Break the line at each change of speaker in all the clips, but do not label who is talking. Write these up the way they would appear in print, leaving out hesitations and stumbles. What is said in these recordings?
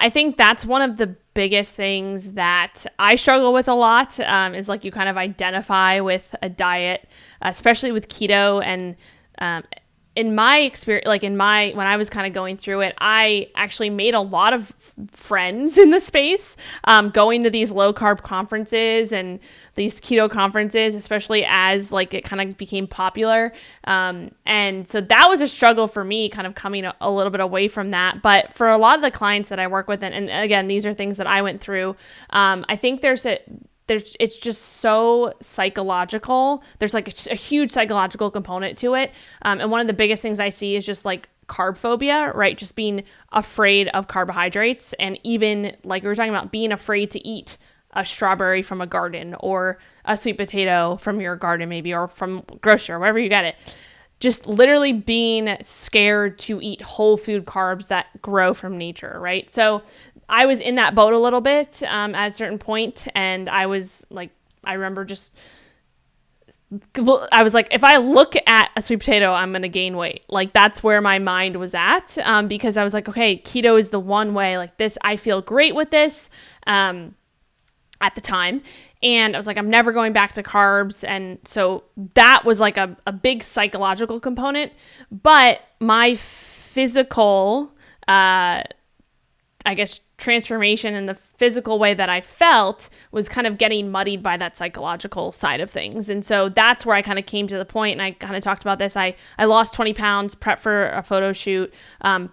I think that's one of the biggest things that I struggle with a lot, is like you kind of identify with a diet, especially with keto. And in my experience, like when I was kind of going through it, I actually made a lot of friends in the space, going to these low carb conferences and these keto conferences, especially as like it kind of became popular. And so that was a struggle for me, kind of coming a little bit away from that. But for a lot of the clients that I work with, and again, these are things that I went through, I think it's just so psychological. There's like a huge psychological component to it. And one of the biggest things I see is just like carb phobia, right? Just being afraid of carbohydrates. And even like we were talking about, being afraid to eat a strawberry from a garden or a sweet potato from your garden, maybe, or from grocery or wherever you get it. Just literally being scared to eat whole food carbs that grow from nature, right? So I was in that boat a little bit at a certain point, and I was like, I remember I was like, if I look at a sweet potato, I'm going to gain weight. Like that's where my mind was at, because I was like, okay, keto is the one way, like this, I feel great with this at the time. And I was like, I'm never going back to carbs. And so that was like a big psychological component. But my physical, I guess, transformation and the physical way that I felt was kind of getting muddied by that psychological side of things. And so that's where I kind of came to the point, and I kind of talked about this. I lost 20 pounds, prep for a photo shoot. I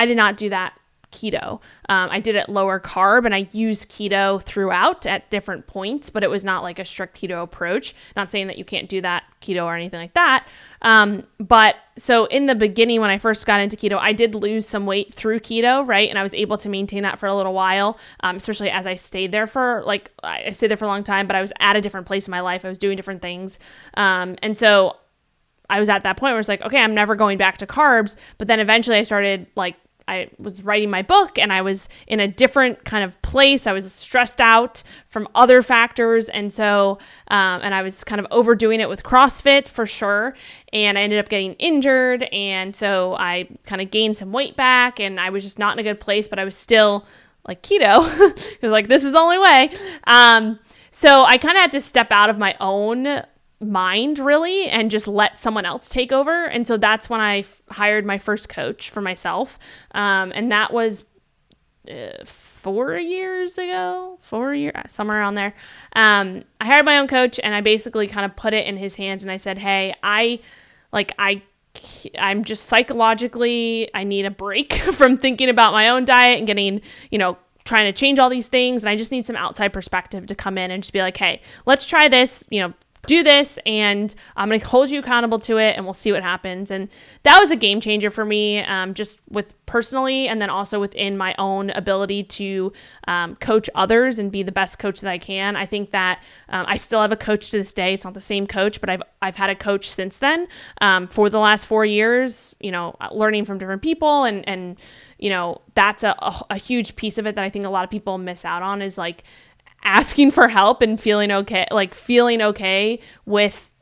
did not do that keto. I did it lower carb, and I used keto throughout at different points, but it was not like a strict keto approach. Not saying that you can't do that keto or anything like that. But so in the beginning, when I first got into keto, I did lose some weight through keto, right? And I was able to maintain that for a little while, especially as I stayed there for a long time, but I was at a different place in my life. I was doing different things. And so I was at that point where it's like, okay, I'm never going back to carbs. But then eventually I was writing my book, and I was in a different kind of place. I was stressed out from other factors. And so, and I was kind of overdoing it with CrossFit for sure. And I ended up getting injured. And so I kind of gained some weight back, and I was just not in a good place, but I was still like keto because like, this is the only way. So I kind of had to step out of my own mind really and just let someone else take over. And so that's when I hired my first coach for myself. And that was 4 years ago, somewhere around there. I hired my own coach, and I basically kind of put it in his hands, and I said, hey, I'm just psychologically, I need a break from thinking about my own diet and getting, trying to change all these things. And I just need some outside perspective to come in and just be like, hey, let's try this, do this, and I'm going to hold you accountable to it, and we'll see what happens. And that was a game changer for me, just with personally, and then also within my own ability to coach others and be the best coach that I can. I think that I still have a coach to this day. It's not the same coach, but I've had a coach since then for the last 4 years, learning from different people. And that's a huge piece of it that I think a lot of people miss out on, is like asking for help and feeling okay with,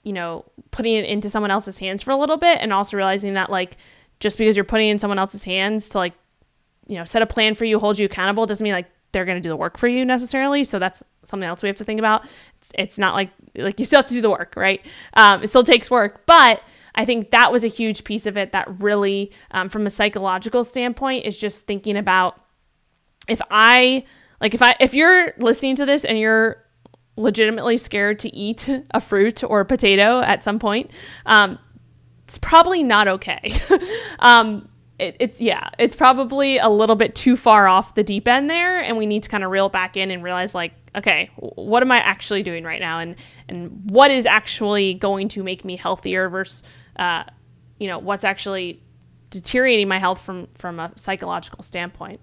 putting it into someone else's hands for a little bit. And also realizing that like, just because you're putting it in someone else's hands to like, set a plan for you, hold you accountable, doesn't mean like they're going to do the work for you necessarily. So that's something else we have to think about. It's not like you still have to do the work, right? It still takes work, but I think that was a huge piece of it that really, from a psychological standpoint, is just thinking about if you're listening to this and you're legitimately scared to eat a fruit or a potato at some point, it's probably not okay. It's probably a little bit too far off the deep end there, and we need to kind of reel back in and realize like, okay, what am I actually doing right now, and what is actually going to make me healthier versus what's actually deteriorating my health from a psychological standpoint.